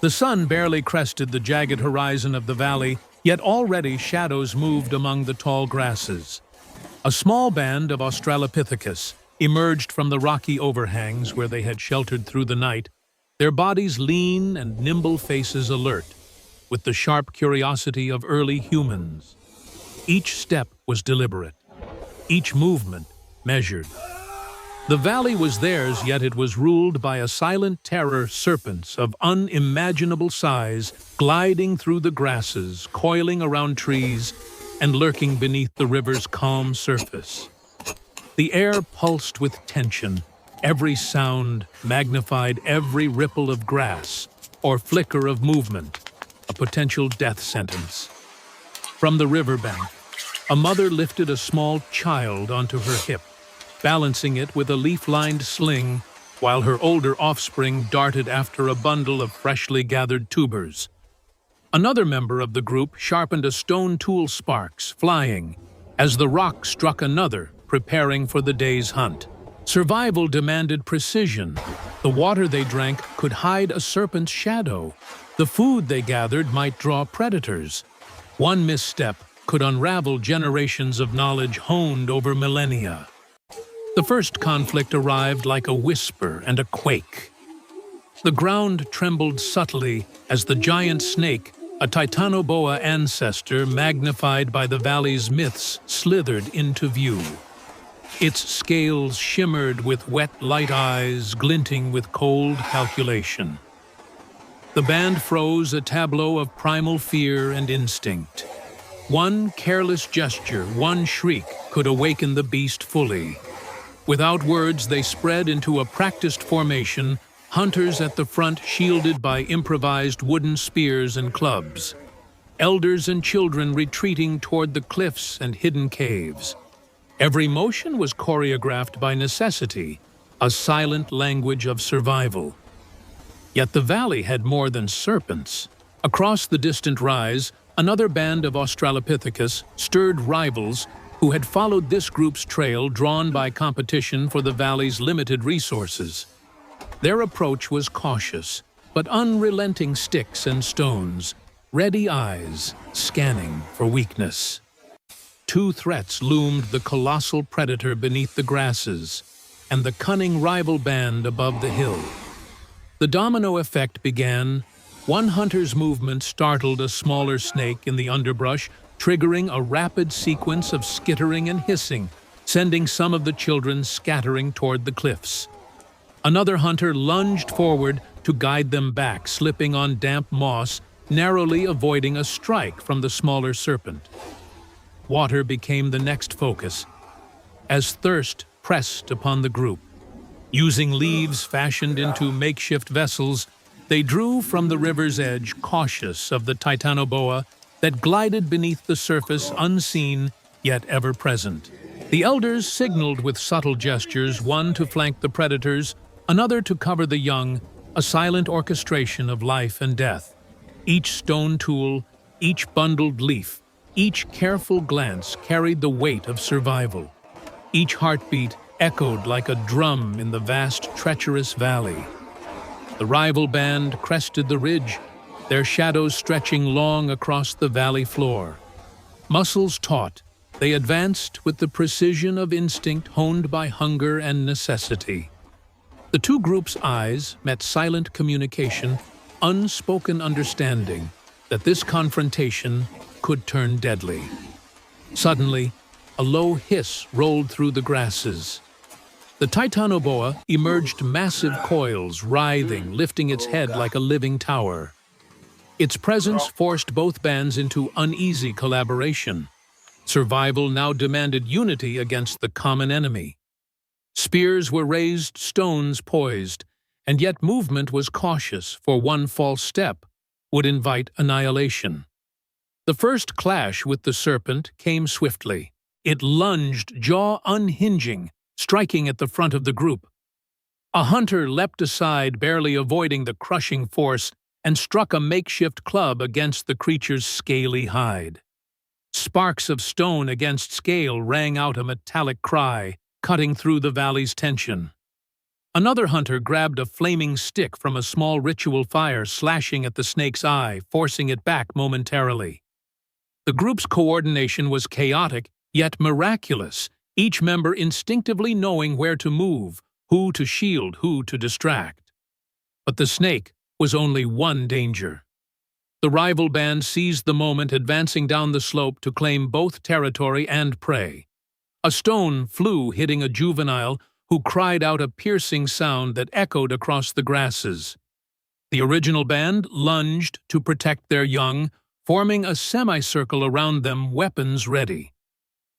The sun barely crested the jagged horizon of the valley, yet already shadows moved among the tall grasses. A small band of Australopithecus emerged from the rocky overhangs where they had sheltered through the night, their bodies lean and nimble faces alert, with the sharp curiosity of early humans. Each step was deliberate, each movement measured. The valley was theirs, yet it was ruled by a silent terror, serpents of unimaginable size, gliding through the grasses, coiling around trees, and lurking beneath the river's calm surface. The air pulsed with tension. Every sound magnified every ripple of grass or flicker of movement, a potential death sentence. From the riverbank, a mother lifted a small child onto her hip, balancing it with a leaf-lined sling, while her older offspring darted after a bundle of freshly gathered tubers. Another member of the group sharpened a stone tool, sparks flying, as the rock struck another, preparing for the day's hunt. Survival demanded precision. The water they drank could hide a serpent's shadow. The food they gathered might draw predators. One misstep could unravel generations of knowledge honed over millennia. The first conflict arrived like a whisper and a quake. The ground trembled subtly as the giant snake, a Titanoboa ancestor magnified by the valley's myths, slithered into view. Its scales shimmered with wet, light eyes, glinting with cold calculation. The band froze, a tableau of primal fear and instinct. One careless gesture, one shriek, could awaken the beast fully. Without words, they spread into a practiced formation, hunters at the front shielded by improvised wooden spears and clubs. Elders and children retreating toward the cliffs and hidden caves. Every motion was choreographed by necessity, a silent language of survival. Yet the valley had more than serpents. Across the distant rise, another band of Australopithecus stirred rivals who had followed this group's trail, drawn by competition for the valley's limited resources. Their approach was cautious, but unrelenting, sticks and stones, ready eyes scanning for weakness. Two threats loomed: the colossal predator beneath the grasses and the cunning rival band above the hill. The domino effect began. One hunter's movement startled a smaller snake in the underbrush, triggering a rapid sequence of skittering and hissing, sending some of the children scattering toward the cliffs. Another hunter lunged forward to guide them back, slipping on damp moss, narrowly avoiding a strike from the smaller serpent. Water became the next focus, as thirst pressed upon the group. Using leaves fashioned into makeshift vessels, they drew from the river's edge, cautious of the Titanoboa that glided beneath the surface, unseen yet ever present. The elders signaled with subtle gestures, one to flank the predators, another to cover the young, a silent orchestration of life and death. Each stone tool, each bundled leaf, each careful glance carried the weight of survival. Each heartbeat echoed like a drum in the vast, treacherous valley. The rival band crested the ridge, their shadows stretching long across the valley floor. Muscles taut, they advanced with the precision of instinct honed by hunger and necessity. The two groups' eyes met, silent communication, unspoken understanding that this confrontation could turn deadly. Suddenly, a low hiss rolled through the grasses. The Titanoboa emerged, massive coils, writhing, lifting its head like a living tower. Its presence forced both bands into uneasy collaboration. Survival now demanded unity against the common enemy. Spears were raised, stones poised, and yet movement was cautious, for one false step would invite annihilation. The first clash with the serpent came swiftly. It lunged, jaw unhinging, striking at the front of the group. A hunter leapt aside, barely avoiding the crushing force, and struck a makeshift club against the creature's scaly hide. Sparks of stone against scale rang out a metallic cry, cutting through the valley's tension. Another hunter grabbed a flaming stick from a small ritual fire, slashing at the snake's eye, forcing it back momentarily. The group's coordination was chaotic, yet miraculous, each member instinctively knowing where to move, who to shield, who to distract. But the snake was only one danger. The rival band seized the moment, advancing down the slope to claim both territory and prey. A stone flew, hitting a juvenile, who cried out a piercing sound that echoed across the grasses. The original band lunged to protect their young, forming a semicircle around them, weapons ready.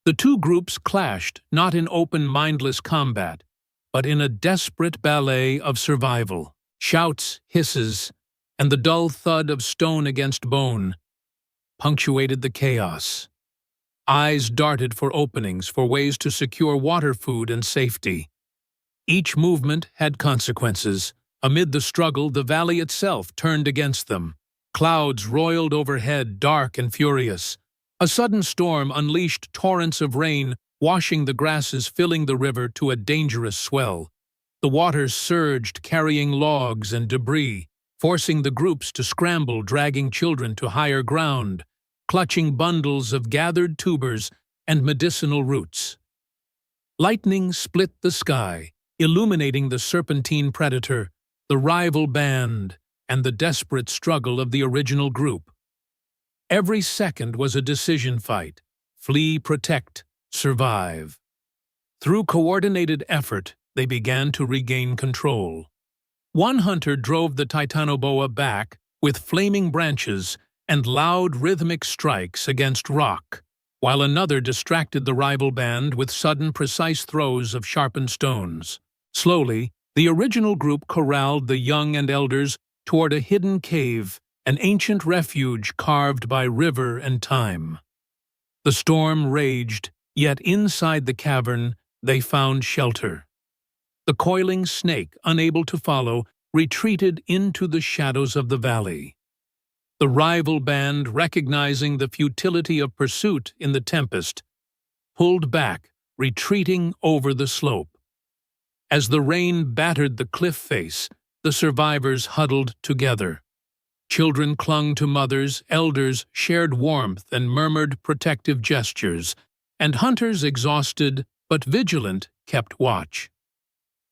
The two groups clashed, not in open, mindless combat, but in a desperate ballet of survival. Shouts, hisses, and the dull thud of stone against bone punctuated the chaos. Eyes darted for openings, for ways to secure water, food, and safety. Each movement had consequences. Amid the struggle, the valley itself turned against them. Clouds roiled overhead, dark and furious. A sudden storm unleashed torrents of rain, washing the grasses, filling the river to a dangerous swell. The waters surged, carrying logs and debris, forcing the groups to scramble, dragging children to higher ground, clutching bundles of gathered tubers and medicinal roots. Lightning split the sky, illuminating the serpentine predator, the rival band, and the desperate struggle of the original group. Every second was a decision fight: flee, protect, survive. Through coordinated effort, they began to regain control. One hunter drove the titanoboa back with flaming branches and loud rhythmic strikes against rock, while another distracted the rival band with sudden, precise throws of sharpened stones. Slowly, the original group corralled the young and elders toward a hidden cave, an ancient refuge carved by river and time. The storm raged, yet inside the cavern they found shelter. The coiling snake, unable to follow, retreated into the shadows of the valley. The rival band, recognizing the futility of pursuit in the tempest, pulled back, retreating over the slope. As the rain battered the cliff face, the survivors huddled together. Children clung to mothers, elders shared warmth and murmured protective gestures, and hunters, exhausted but vigilant, kept watch.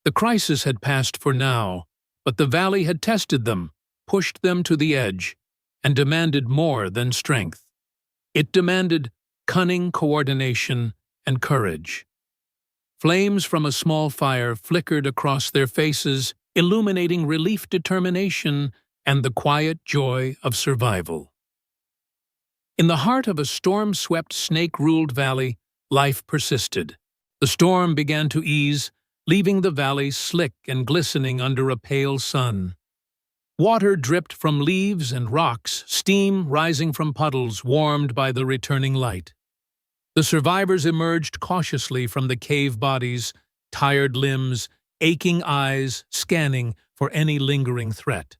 The crisis had passed for now, but the valley had tested them, pushed them to the edge, and demanded more than strength. It demanded cunning, coordination, and courage. Flames from a small fire flickered across their faces, illuminating relief, determination, and the quiet joy of survival. In the heart of a storm-swept, snake-ruled valley, life persisted. The storm began to ease, leaving the valley slick and glistening under a pale sun. Water dripped from leaves and rocks, steam rising from puddles warmed by the returning light. The survivors emerged cautiously from the cave bodies, tired limbs, aching eyes, scanning for any lingering threat.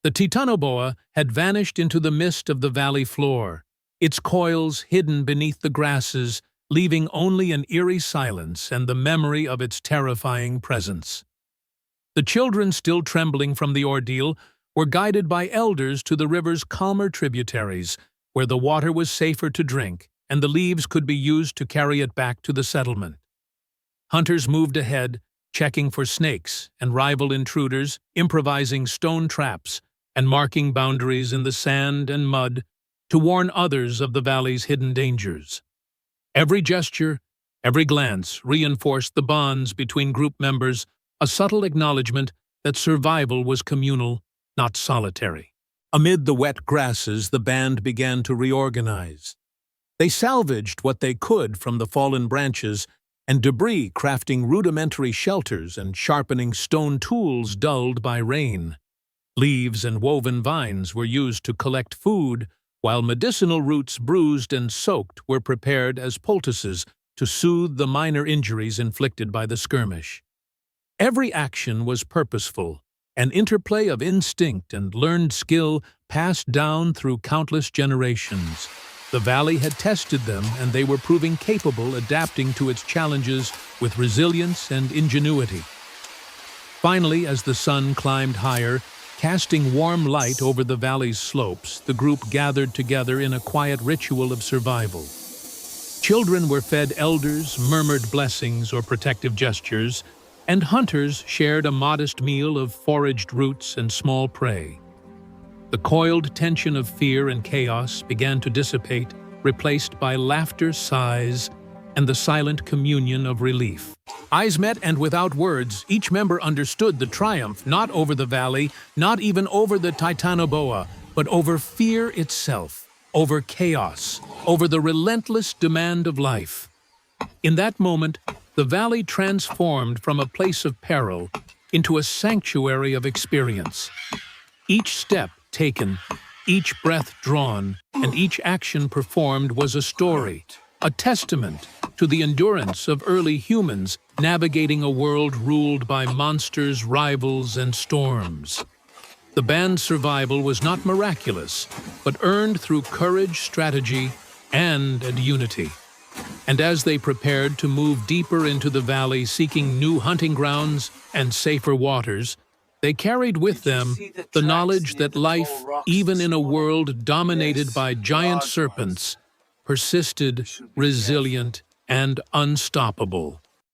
The titanoboa had vanished into the mist of the valley floor, its coils hidden beneath the grasses, leaving only an eerie silence and the memory of its terrifying presence. The children, still trembling from the ordeal, were guided by elders to the river's calmer tributaries, where the water was safer to drink and the leaves could be used to carry it back to the settlement. Hunters moved ahead, checking for snakes and rival intruders, improvising stone traps and marking boundaries in the sand and mud to warn others of the valley's hidden dangers. Every gesture, every glance reinforced the bonds between group members, a subtle acknowledgement that survival was communal, not solitary. Amid the wet grasses, the band began to reorganize. They salvaged what they could from the fallen branches and debris, crafting rudimentary shelters and sharpening stone tools dulled by rain. Leaves and woven vines were used to collect food, while medicinal roots bruised and soaked were prepared as poultices to soothe the minor injuries inflicted by the skirmish. Every action was purposeful, an interplay of instinct and learned skill passed down through countless generations. The valley had tested them, and they were proving capable, adapting to its challenges with resilience and ingenuity. Finally, as the sun climbed higher, casting warm light over the valley's slopes, the group gathered together in a quiet ritual of survival. Children were fed elders, murmured blessings or protective gestures, and hunters shared a modest meal of foraged roots and small prey. The coiled tension of fear and chaos began to dissipate, replaced by laughter, sighs, and the silent communion of relief. Eyes met, and without words, each member understood the triumph not over the valley, not even over the Titanoboa, but over fear itself, over chaos, over the relentless demand of life. In that moment, the valley transformed from a place of peril into a sanctuary of experience. Each step taken, each breath drawn, and each action performed was a story, a testament to the endurance of early humans navigating a world ruled by monsters, rivals, and storms. The band's survival was not miraculous, but earned through courage, strategy, and unity. And as they prepared to move deeper into the valley, seeking new hunting grounds and safer waters, they carried with them the knowledge that life, even in a world dominated by giant serpents, persisted, resilient, and unstoppable.